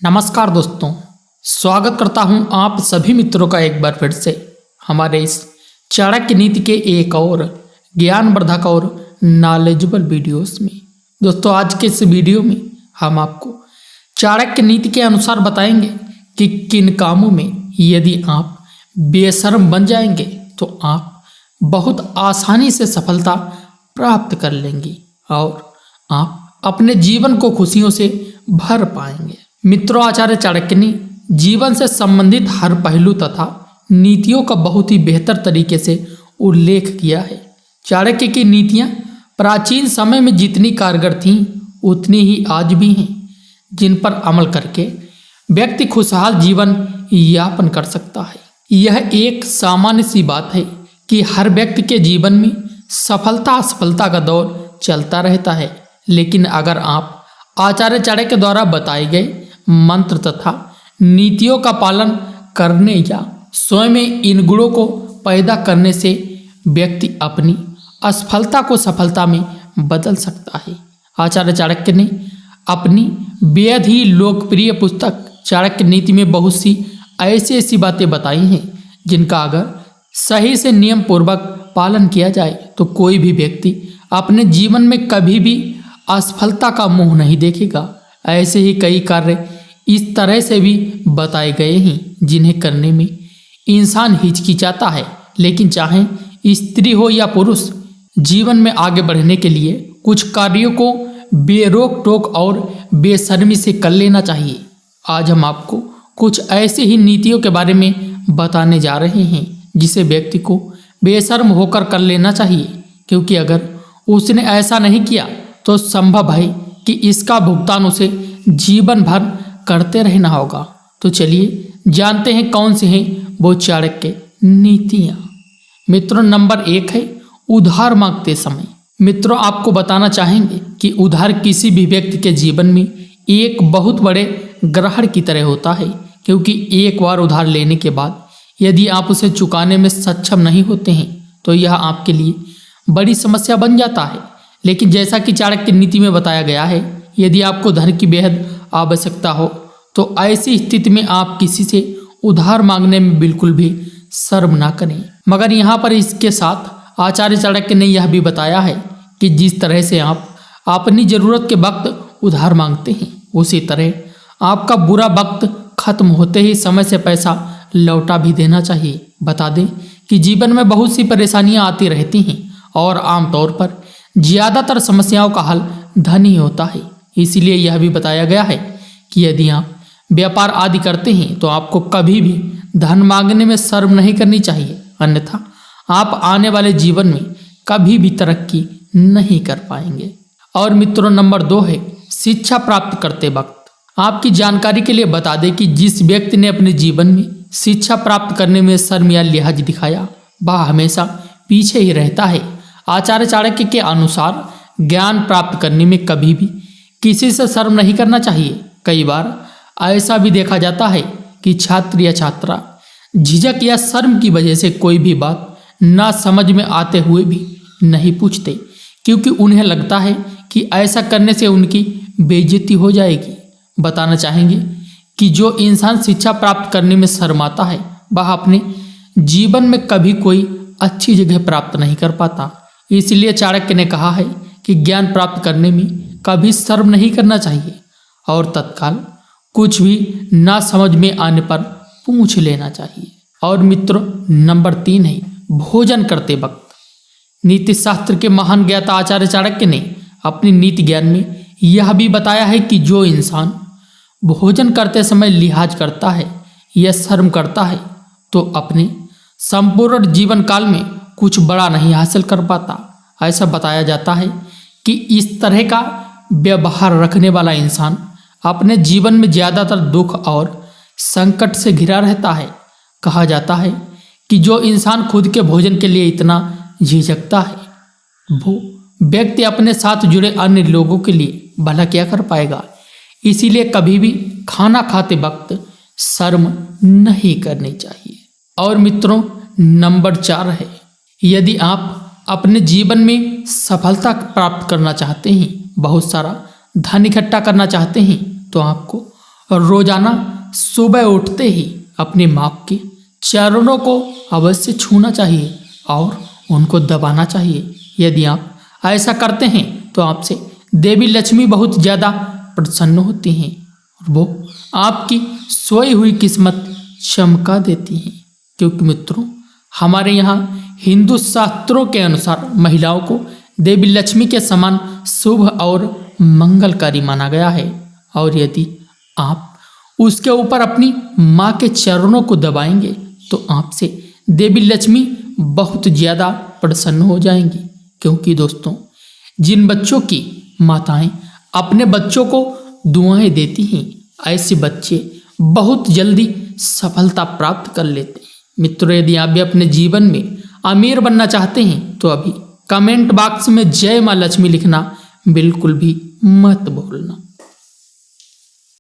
नमस्कार दोस्तों, स्वागत करता हूं आप सभी मित्रों का एक बार फिर से हमारे इस चाणक्य नीति के एक और ज्ञानवर्धक और नॉलेजेबल वीडियोस में। दोस्तों, आज के इस वीडियो में हम आपको चाणक्य नीति के अनुसार बताएंगे कि किन कामों में यदि आप बेशर्म बन जाएंगे तो आप बहुत आसानी से सफलता प्राप्त कर लेंगे और आप अपने जीवन को खुशियों से भर पाएंगे। मित्रों, आचार्य चाणक्य ने जीवन से संबंधित हर पहलू तथा नीतियों का बहुत ही बेहतर तरीके से उल्लेख किया है। चाणक्य की नीतियां प्राचीन समय में जितनी कारगर थीं उतनी ही आज भी हैं, जिन पर अमल करके व्यक्ति खुशहाल जीवन यापन कर सकता है। यह एक सामान्य सी बात है कि हर व्यक्ति के जीवन में सफलता असफलता का दौर चलता रहता है, लेकिन अगर आप आचार्य चाणक्य द्वारा बताए गए मंत्र तथा नीतियों का पालन करने या स्वयं में इन गुणों को पैदा करने से व्यक्ति अपनी असफलता को सफलता में बदल सकता है। आचार्य चाणक्य ने अपनी बेहद ही लोकप्रिय पुस्तक चाणक्य नीति में बहुत सी ऐसी बातें बताई हैं जिनका अगर सही से नियम पूर्वक पालन किया जाए तो कोई भी व्यक्ति अपने जीवन में कभी भी असफलता का मुंह नहीं देखेगा। ऐसे ही कई कार्य इस तरह से भी बताए गए हैं जिन्हें करने में इंसान हिचकिचाता है, लेकिन चाहे स्त्री हो या पुरुष, जीवन में आगे बढ़ने के लिए कुछ कार्यों को बेरोक टोक और बेशर्मी से कर लेना चाहिए। आज हम आपको कुछ ऐसे ही नीतियों के बारे में बताने जा रहे हैं जिसे व्यक्ति को बेशर्म होकर कर लेना चाहिए, क्योंकि अगर उसने ऐसा नहीं किया तो संभव है कि इसका भुगतान उसे जीवन भर करते रहना होगा। तो चलिए जानते हैं कौन से हैं वो चाणक्य नीतियाँ। मित्रों, नंबर 1 है उधार मांगते समय। मित्रों, आपको बताना चाहेंगे कि उधार किसी भी व्यक्ति के जीवन में एक बहुत बड़े ग्रहण की तरह होता है, क्योंकि एक बार उधार लेने के बाद यदि आप उसे चुकाने में सक्षम नहीं होते हैं तो यह आपके लिए बड़ी समस्या बन जाता है। लेकिन जैसा कि चाणक्य नीति में बताया गया है, यदि आपको धन की बेहद आवश्यकता हो तो ऐसी स्थिति में आप किसी से उधार मांगने में बिल्कुल भी शर्म ना करें। मगर यहाँ पर इसके साथ आचार्य चाणक्य ने यह भी बताया है कि जिस तरह से आप अपनी ज़रूरत के वक्त उधार मांगते हैं, उसी तरह आपका बुरा वक्त खत्म होते ही समय से पैसा लौटा भी देना चाहिए। बता दें कि जीवन में बहुत सी परेशानियाँ आती रहती हैं और आमतौर पर ज़्यादातर समस्याओं का हल धन ही होता है। इसीलिए यह भी बताया गया है कि यदि आप व्यापार आदि करते हैं तो आपको कभी भी धन मांगने में शर्म नहीं करनी चाहिए, अन्यथा आप आने वाले जीवन में कभी भी तरक्की नहीं कर पाएंगे। और मित्रों, नंबर 2 है शिक्षा प्राप्त करते वक्त। आपकी जानकारी के लिए बता दें कि जिस व्यक्ति ने अपने जीवन में शिक्षा प्राप्त करने में शर्म या लिहाज दिखाया वह हमेशा पीछे ही रहता है। आचार्य चाणक्य के अनुसार ज्ञान प्राप्त करने में कभी भी किसी से शर्म नहीं करना चाहिए। कई बार ऐसा भी देखा जाता है कि छात्र या छात्रा झिझक या शर्म की वजह से कोई भी बात ना समझ में आते हुए भी नहीं पूछते, क्योंकि उन्हें लगता है कि ऐसा करने से उनकी बेइज्जती हो जाएगी। बताना चाहेंगे कि जो इंसान शिक्षा प्राप्त करने में शर्माता है वह अपने जीवन में कभी कोई अच्छी जगह प्राप्त नहीं कर पाता। इसलिए चाणक्य ने कहा है कि ज्ञान प्राप्त करने में कभी शर्म नहीं करना चाहिए और तत्काल कुछ भी ना समझ में आने पर पूछ लेना चाहिए। और मित्रों, नंबर 3 है भोजन करते वक्त। नीति शास्त्र के महान ज्ञाता आचार्य चाणक्य ने अपनी नीति ज्ञान में यह भी बताया है कि जो इंसान भोजन करते समय लिहाज करता है या शर्म करता है तो अपने संपूर्ण जीवन काल में कुछ बड़ा नहीं हासिल कर पाता। ऐसा बताया जाता है कि इस तरह का व्यवहार रखने वाला इंसान अपने जीवन में ज़्यादातर दुख और संकट से घिरा रहता है। कहा जाता है कि जो इंसान खुद के भोजन के लिए इतना झिझकता है वो व्यक्ति अपने साथ जुड़े अन्य लोगों के लिए भला क्या कर पाएगा। इसीलिए कभी भी खाना खाते वक्त शर्म नहीं करनी चाहिए। और मित्रों, नंबर 4 है यदि आप अपने जीवन में सफलता प्राप्त करना चाहते हैं, बहुत सारा धन इकट्ठा करना चाहते हैं, तो आपको रोजाना सुबह उठते ही अपनी माँ के चरणों को अवश्य छूना चाहिए और उनको दबाना चाहिए। यदि आप ऐसा करते हैं तो आपसे देवी लक्ष्मी बहुत ज़्यादा प्रसन्न होती हैं और वो आपकी सोई हुई किस्मत चमका देती हैं। क्योंकि मित्रों, हमारे यहाँ हिंदू शास्त्रों के अनुसार महिलाओं को देवी लक्ष्मी के समान शुभ और मंगलकारी माना गया है। और यदि आप उसके ऊपर अपनी माँ के चरणों को दबाएंगे तो आपसे देवी लक्ष्मी बहुत ज़्यादा प्रसन्न हो जाएंगी। क्योंकि दोस्तों, जिन बच्चों की माताएं अपने बच्चों को दुआएं देती हैं, ऐसे बच्चे बहुत जल्दी सफलता प्राप्त कर लेते हैं। मित्रों, यदि आप भी अपने जीवन में अमीर बनना चाहते हैं तो अभी कमेंट बॉक्स में जय माँ लक्ष्मी लिखना बिल्कुल भी मत भूलना।